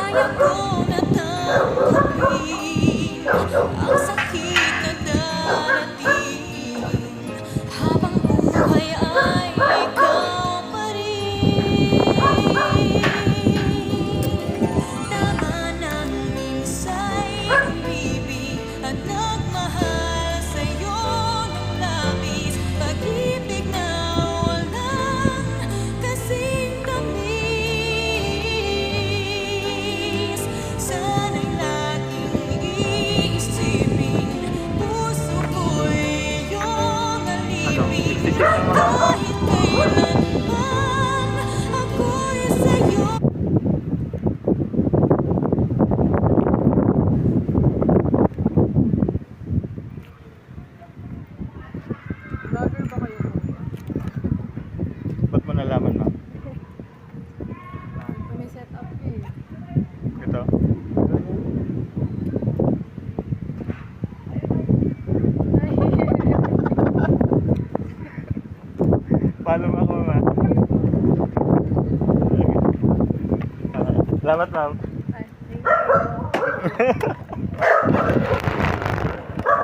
kaya ko natanggapin ang sakit na darating habang buhay ay ikaw pa rin. Tama nang minsa'y umibig at nagmahal sa'yo ng labis, pag-ibig na walang kasing tamis. Sana'y laging iisipin, puso ko'y iyong alipin, kahit kailanman ako'y sa'yo. Vlogger ba kayo? Ba't mo nalaman, ma'am? May setup eh. Ito? Ay, Follow mo ako, ma'am. Salamat, ma'am. thank you.